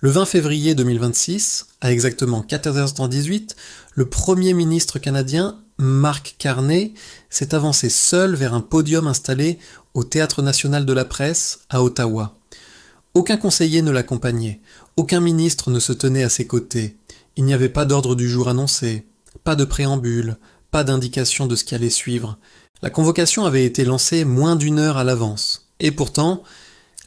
Le 20 février 2026, à exactement 14h18, le Premier ministre canadien, Mark Carney, s'est avancé seul vers un podium installé au Théâtre national de la presse à Ottawa. Aucun conseiller ne l'accompagnait, aucun ministre ne se tenait à ses côtés. Il n'y avait pas d'ordre du jour annoncé, pas de préambule, pas d'indication de ce qui allait suivre. La convocation avait été lancée moins d'une heure à l'avance. Et pourtant,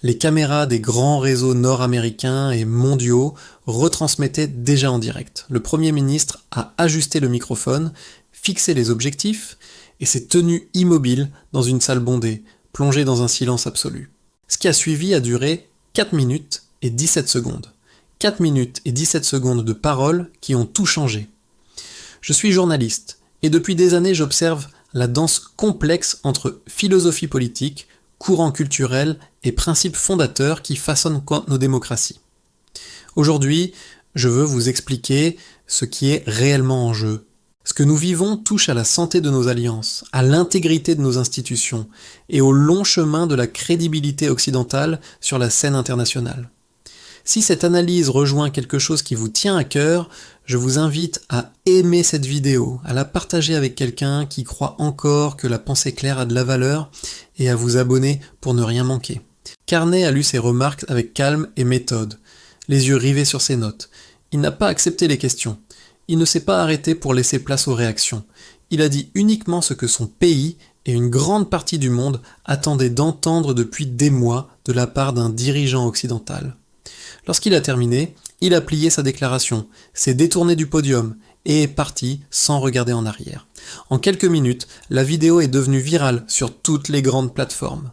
les caméras des grands réseaux nord-américains et mondiaux retransmettaient déjà en direct. Le Premier ministre a ajusté le microphone, fixé les objectifs et s'est tenu immobile dans une salle bondée, plongé dans un silence absolu. Ce qui a suivi a duré 4 minutes et 17 secondes. 4 minutes et 17 secondes de paroles qui ont tout changé. Je suis journaliste et depuis des années j'observe la danse complexe entre philosophie politique, courants culturels et principes fondateurs qui façonnent nos démocraties. Aujourd'hui, je veux vous expliquer ce qui est réellement en jeu. Ce que nous vivons touche à la santé de nos alliances, à l'intégrité de nos institutions et au long chemin de la crédibilité occidentale sur la scène internationale. Si cette analyse rejoint quelque chose qui vous tient à cœur, je vous invite à aimer cette vidéo, à la partager avec quelqu'un qui croit encore que la pensée claire a de la valeur et à vous abonner pour ne rien manquer. Carney a lu ses remarques avec calme et méthode, les yeux rivés sur ses notes. Il n'a pas accepté les questions. Il ne s'est pas arrêté pour laisser place aux réactions. Il a dit uniquement ce que son pays et une grande partie du monde attendaient d'entendre depuis des mois de la part d'un dirigeant occidental. Lorsqu'il a terminé, il a plié sa déclaration, s'est détourné du podium et est parti sans regarder en arrière. En quelques minutes, la vidéo est devenue virale sur toutes les grandes plateformes.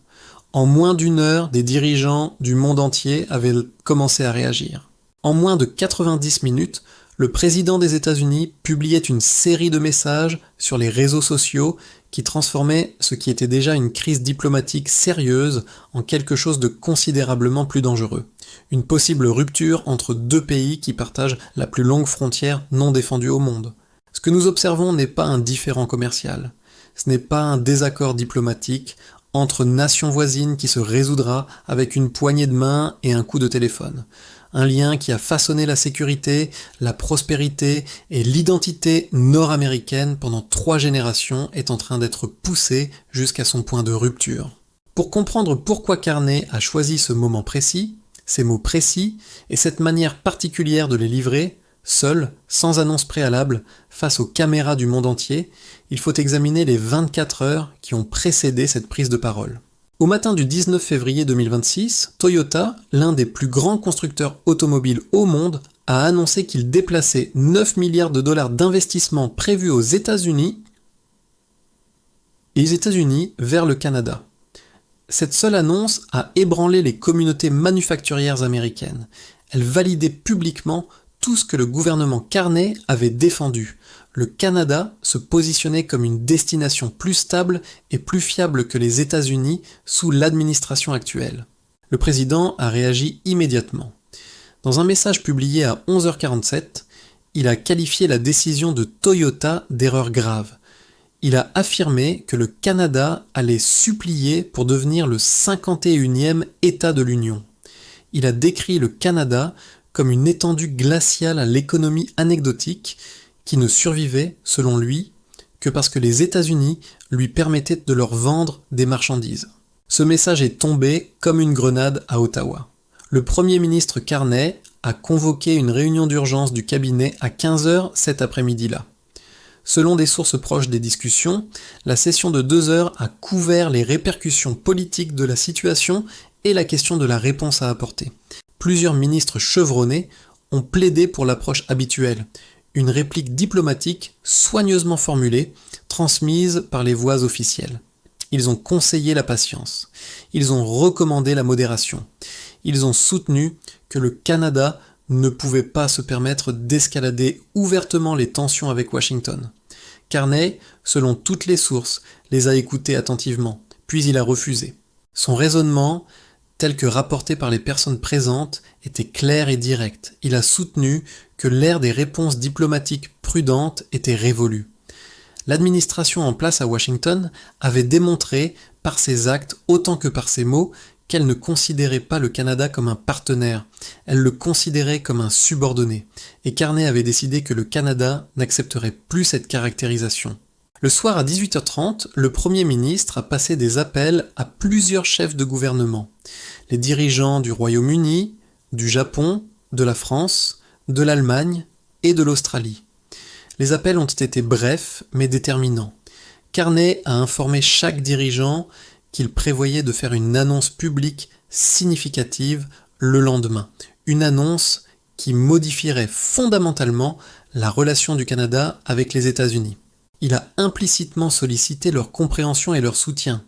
En moins d'une heure, des dirigeants du monde entier avaient commencé à réagir. En moins de 90 minutes, le président des États-Unis publiait une série de messages sur les réseaux sociaux qui transformaient ce qui était déjà une crise diplomatique sérieuse en quelque chose de considérablement plus dangereux. Une possible rupture entre deux pays qui partagent la plus longue frontière non défendue au monde. Ce que nous observons n'est pas un différend commercial. Ce n'est pas un désaccord diplomatique entre nations voisines qui se résoudra avec une poignée de main et un coup de téléphone. Un lien qui a façonné la sécurité, la prospérité et l'identité nord-américaine pendant 3 générations est en train d'être poussé jusqu'à son point de rupture. Pour comprendre pourquoi Carney a choisi ce moment précis, ces mots précis et cette manière particulière de les livrer, seul, sans annonce préalable, face aux caméras du monde entier, il faut examiner les 24 heures qui ont précédé cette prise de parole. Au matin du 19 février 2026, Toyota, l'un des plus grands constructeurs automobiles au monde, a annoncé qu'il déplaçait 9 milliards de dollars d'investissement prévus aux États-Unis vers le Canada. Cette seule annonce a ébranlé les communautés manufacturières américaines. Elle validait publiquement tout ce que le gouvernement Carney avait défendu. Le Canada se positionnait comme une destination plus stable et plus fiable que les États-Unis sous l'administration actuelle. Le président a réagi immédiatement. Dans un message publié à 11h47, il a qualifié la décision de Toyota d'erreur grave. Il a affirmé que le Canada allait supplier pour devenir le 51e État de l'Union. Il a décrit le Canada comme une étendue glaciale à l'économie anecdotique qui ne survivait, selon lui, que parce que les États-Unis lui permettaient de leur vendre des marchandises. Ce message est tombé comme une grenade à Ottawa. Le Premier ministre Carney a convoqué une réunion d'urgence du cabinet à 15h cet après-midi-là. Selon des sources proches des discussions, la session de 2 heures a couvert les répercussions politiques de la situation et la question de la réponse à apporter. Plusieurs ministres chevronnés ont plaidé pour l'approche habituelle, une réplique diplomatique soigneusement formulée, transmise par les voies officielles. Ils ont conseillé la patience. Ils ont recommandé la modération. Ils ont soutenu que le Canada ne pouvait pas se permettre d'escalader ouvertement les tensions avec Washington. Carney, selon toutes les sources, les a écoutés attentivement, puis il a refusé. Son raisonnement, tel que rapporté par les personnes présentes, était clair et direct. Il a soutenu que l'ère des réponses diplomatiques prudentes était révolue. L'administration en place à Washington avait démontré, par ses actes autant que par ses mots, qu'elle ne considérait pas le Canada comme un partenaire, elle le considérait comme un subordonné, et Carney avait décidé que le Canada n'accepterait plus cette caractérisation. Le soir à 18h30, le Premier ministre a passé des appels à plusieurs chefs de gouvernement, les dirigeants du Royaume-Uni, du Japon, de la France, de l'Allemagne et de l'Australie. Les appels ont été brefs mais déterminants. Carney a informé chaque dirigeant qu'il prévoyait de faire une annonce publique significative le lendemain. Une annonce qui modifierait fondamentalement la relation du Canada avec les États-Unis. Il a implicitement sollicité leur compréhension et leur soutien.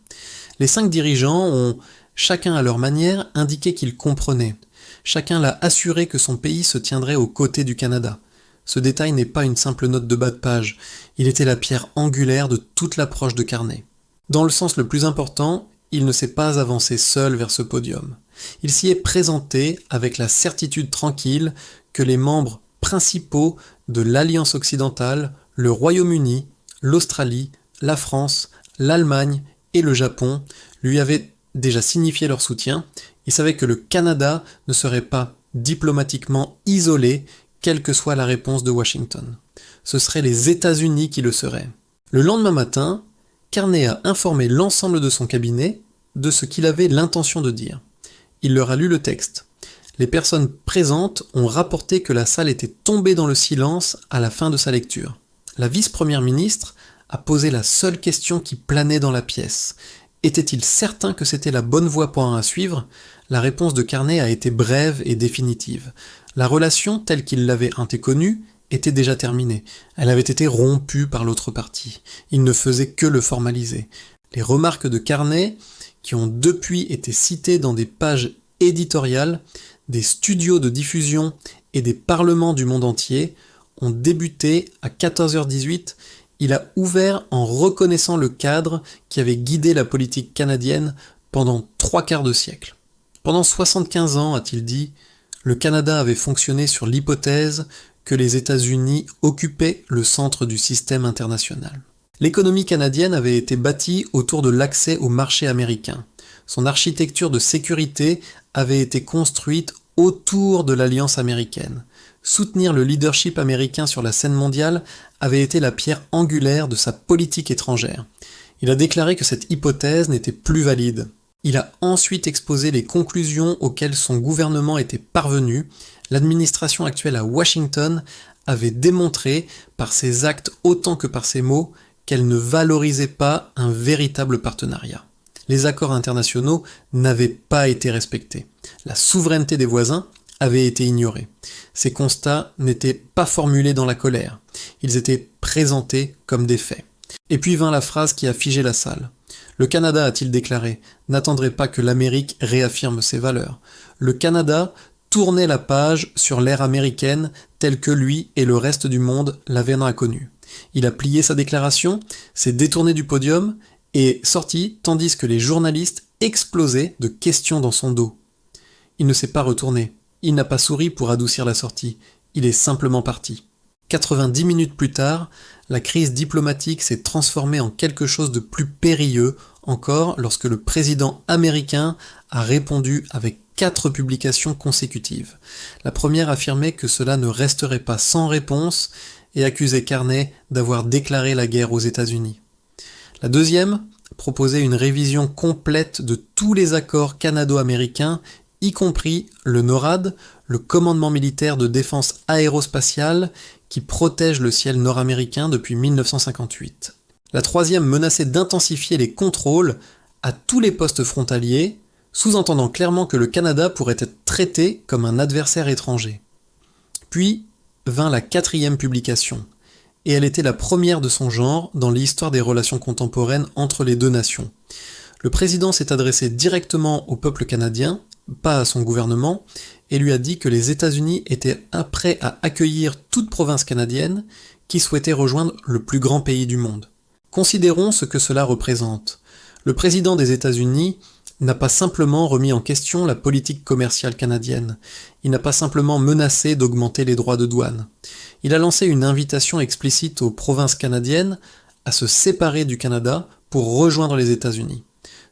Les 5 dirigeants ont, chacun à leur manière, indiqué qu'ils comprenaient. Chacun l'a assuré que son pays se tiendrait aux côtés du Canada. Ce détail n'est pas une simple note de bas de page, il était la pierre angulaire de toute l'approche de Carney. Dans le sens le plus important, il ne s'est pas avancé seul vers ce podium. Il s'y est présenté avec la certitude tranquille que les membres principaux de l'Alliance occidentale, le Royaume-Uni, l'Australie, la France, l'Allemagne et le Japon lui avaient déjà signifié leur soutien. Il savait que le Canada ne serait pas diplomatiquement isolé, quelle que soit la réponse de Washington. Ce seraient les États-Unis qui le seraient. Le lendemain matin, Carney a informé l'ensemble de son cabinet de ce qu'il avait l'intention de dire. Il leur a lu le texte. Les personnes présentes ont rapporté que la salle était tombée dans le silence à la fin de sa lecture. La vice-première ministre a posé la seule question qui planait dans la pièce. Était-il certain que c'était la bonne voie pour un à suivre ? La réponse de Carney a été brève et définitive. La relation telle qu'il l'avait interconnue était déjà terminée. Elle avait été rompue par l'autre partie. Il ne faisait que le formaliser. Les remarques de Carney, qui ont depuis été citées dans des pages éditoriales, des studios de diffusion et des parlements du monde entier, ont débuté à 14h18. Il a ouvert en reconnaissant le cadre qui avait guidé la politique canadienne pendant 3/4 de siècle. Pendant 75 ans, a-t-il dit, le Canada avait fonctionné sur l'hypothèse que les États-Unis occupaient le centre du système international. L'économie canadienne avait été bâtie autour de l'accès au marché américain. Son architecture de sécurité avait été construite autour de l'alliance américaine. Soutenir le leadership américain sur la scène mondiale avait été la pierre angulaire de sa politique étrangère. Il a déclaré que cette hypothèse n'était plus valide. Il a ensuite exposé les conclusions auxquelles son gouvernement était parvenu. L'administration actuelle à Washington avait démontré, par ses actes autant que par ses mots, qu'elle ne valorisait pas un véritable partenariat. Les accords internationaux n'avaient pas été respectés. La souveraineté des voisins avait été ignorée. Ces constats n'étaient pas formulés dans la colère. Ils étaient présentés comme des faits. Et puis vint la phrase qui a figé la salle. Le Canada, a-t-il déclaré, n'attendrait pas que l'Amérique réaffirme ses valeurs. Le Canada tournait la page sur l'ère américaine telle que lui et le reste du monde l'avaient connue. Il a plié sa déclaration, s'est détourné du podium et sorti tandis que les journalistes explosaient de questions dans son dos. Il ne s'est pas retourné, il n'a pas souri pour adoucir la sortie, il est simplement parti. 90 minutes plus tard, la crise diplomatique s'est transformée en quelque chose de plus périlleux encore lorsque le président américain a répondu avec 4 publications consécutives. La première affirmait que cela ne resterait pas sans réponse et accusait Carney d'avoir déclaré la guerre aux États-Unis. La deuxième proposait une révision complète de tous les accords canado-américains, y compris le NORAD, le commandement militaire de défense aérospatiale qui protège le ciel nord-américain depuis 1958. La troisième menaçait d'intensifier les contrôles à tous les postes frontaliers, sous-entendant clairement que le Canada pourrait être traité comme un adversaire étranger. Puis vint la 4e publication, et elle était la première de son genre dans l'histoire des relations contemporaines entre les deux nations. Le président s'est adressé directement au peuple canadien, pas à son gouvernement, et lui a dit que les États-Unis étaient prêts à accueillir toute province canadienne qui souhaitait rejoindre le plus grand pays du monde. Considérons ce que cela représente. Le président des États-Unis n'a pas simplement remis en question la politique commerciale canadienne. Il n'a pas simplement menacé d'augmenter les droits de douane. Il a lancé une invitation explicite aux provinces canadiennes à se séparer du Canada pour rejoindre les États-Unis.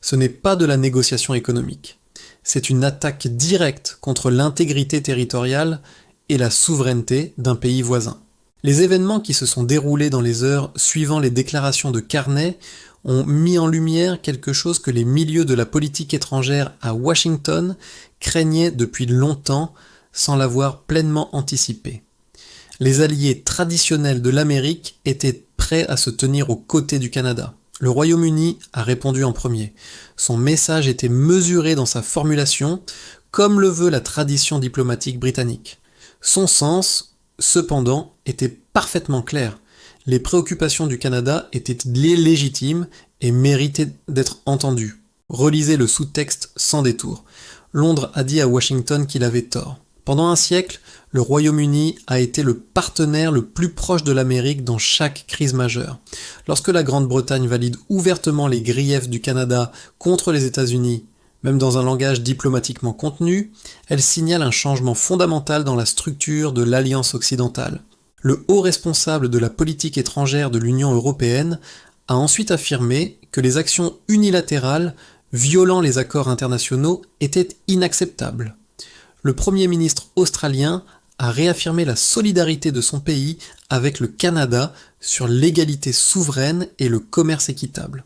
Ce n'est pas de la négociation économique. C'est une attaque directe contre l'intégrité territoriale et la souveraineté d'un pays voisin. Les événements qui se sont déroulés dans les heures suivant les déclarations de Carney ont mis en lumière quelque chose que les milieux de la politique étrangère à Washington craignaient depuis longtemps sans l'avoir pleinement anticipé. Les alliés traditionnels de l'Amérique étaient prêts à se tenir aux côtés du Canada. Le Royaume-Uni a répondu en premier. Son message était mesuré dans sa formulation, comme le veut la tradition diplomatique britannique. Son sens, cependant, était parfaitement clair. Les préoccupations du Canada étaient légitimes et méritaient d'être entendues. Relisez le sous-texte sans détour. Londres a dit à Washington qu'il avait tort. Pendant un siècle, le Royaume-Uni a été le partenaire le plus proche de l'Amérique dans chaque crise majeure. Lorsque la Grande-Bretagne valide ouvertement les griefs du Canada contre les États-Unis, même dans un langage diplomatiquement contenu, elle signale un changement fondamental dans la structure de l'Alliance occidentale. Le haut responsable de la politique étrangère de l'Union européenne a ensuite affirmé que les actions unilatérales violant les accords internationaux étaient inacceptables. Le Premier ministre australien a réaffirmé la solidarité de son pays avec le Canada sur l'égalité souveraine et le commerce équitable.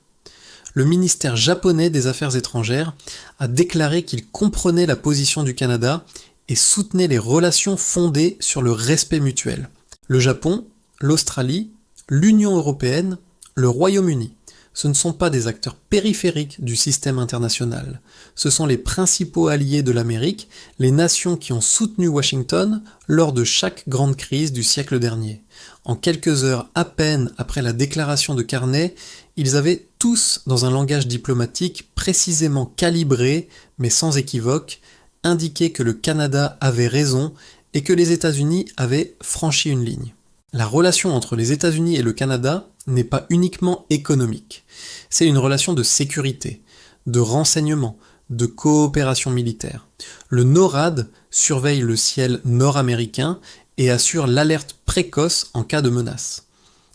Le ministère japonais des Affaires étrangères a déclaré qu'il comprenait la position du Canada et soutenait les relations fondées sur le respect mutuel. Le Japon, l'Australie, l'Union européenne, le Royaume-Uni, ce ne sont pas des acteurs périphériques du système international. Ce sont les principaux alliés de l'Amérique, les nations qui ont soutenu Washington lors de chaque grande crise du siècle dernier. En quelques heures à peine après la déclaration de Carney, ils avaient tous, dans un langage diplomatique précisément calibré, mais sans équivoque, indiqué que le Canada avait raison et que les États-Unis avaient franchi une ligne. La relation entre les États-Unis et le Canada n'est pas uniquement économique. C'est une relation de sécurité, de renseignement, de coopération militaire. Le NORAD surveille le ciel nord-américain et assure l'alerte précoce en cas de menace.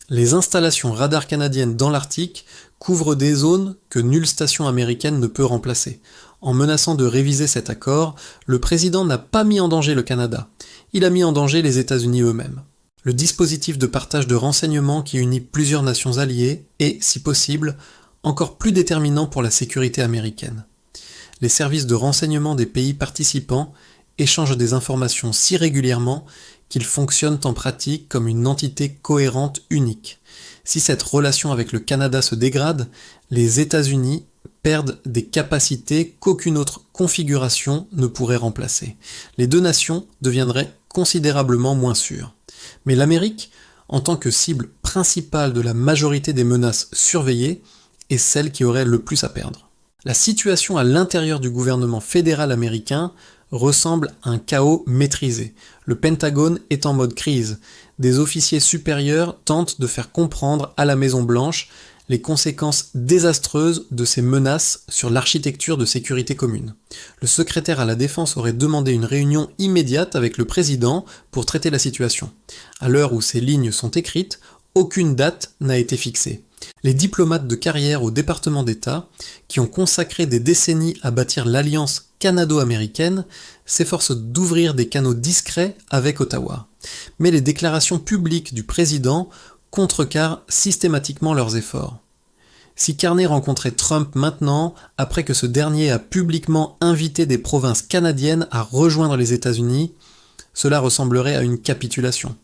Les installations radars canadiennes dans l'Arctique couvrent des zones que nulle station américaine ne peut remplacer. En menaçant de réviser cet accord, le président n'a pas mis en danger le Canada. Il a mis en danger les États-Unis eux-mêmes. Le dispositif de partage de renseignements qui unit plusieurs nations alliées est, si possible, encore plus déterminant pour la sécurité américaine. Les services de renseignement des pays participants échangent des informations si régulièrement qu'ils fonctionnent en pratique comme une entité cohérente unique. Si cette relation avec le Canada se dégrade, les États-Unis perdent des capacités qu'aucune autre configuration ne pourrait remplacer. Les deux nations deviendraient considérablement moins sûres. Mais l'Amérique, en tant que cible principale de la majorité des menaces surveillées, est celle qui aurait le plus à perdre. La situation à l'intérieur du gouvernement fédéral américain ressemble à un chaos maîtrisé. Le Pentagone est en mode crise. Des officiers supérieurs tentent de faire comprendre à la Maison-Blanche les conséquences désastreuses de ces menaces sur l'architecture de sécurité commune. Le secrétaire à la Défense aurait demandé une réunion immédiate avec le président pour traiter la situation. À l'heure où ces lignes sont écrites, aucune date n'a été fixée. Les diplomates de carrière au département d'État, qui ont consacré des décennies à bâtir l'alliance canado-américaine, s'efforcent d'ouvrir des canaux discrets avec Ottawa. Mais les déclarations publiques du président contrecarrent systématiquement leurs efforts. Si Carney rencontrait Trump maintenant, après que ce dernier a publiquement invité des provinces canadiennes à rejoindre les États-Unis, cela ressemblerait à une capitulation.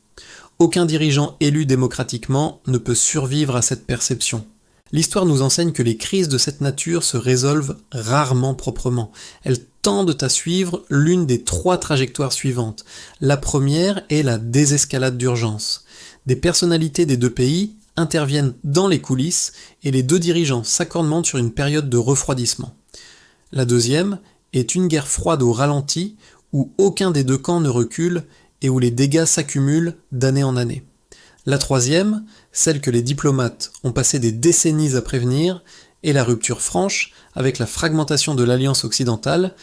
Aucun dirigeant élu démocratiquement ne peut survivre à cette perception. L'histoire nous enseigne que les crises de cette nature se résolvent rarement proprement. Elles tendent à suivre l'une des trois trajectoires suivantes. La première est la désescalade d'urgence. Des personnalités des deux pays interviennent dans les coulisses et les deux dirigeants s'accordent sur une période de refroidissement. La deuxième est une guerre froide au ralenti où aucun des deux camps ne recule et où les dégâts s'accumulent d'année en année. La troisième, celle que les diplomates ont passé des décennies à prévenir, est la rupture franche avec la fragmentation de l'Alliance occidentale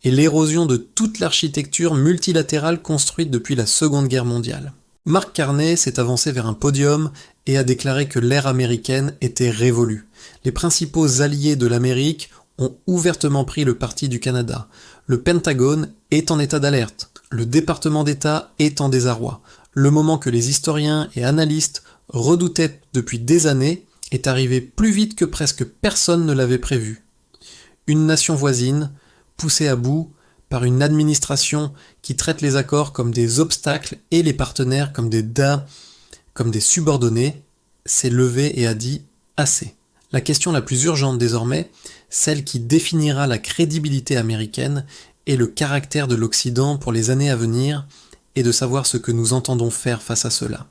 et l'érosion de toute l'architecture multilatérale construite depuis la Seconde Guerre mondiale. Mark Carney s'est avancé vers un podium et a déclaré que l'ère américaine était révolue. Les principaux alliés de l'Amérique ont ouvertement pris le parti du Canada. Le Pentagone est en état d'alerte. Le département d'État est en désarroi. Le moment que les historiens et analystes redoutaient depuis des années est arrivé plus vite que presque personne ne l'avait prévu. Une nation voisine, poussée à bout par une administration qui traite les accords comme des obstacles et les partenaires comme des subordonnés, s'est levée et a dit « assez ». La question la plus urgente désormais, celle qui définira la crédibilité américaine et le caractère de l'Occident pour les années à venir, est de savoir ce que nous entendons faire face à cela.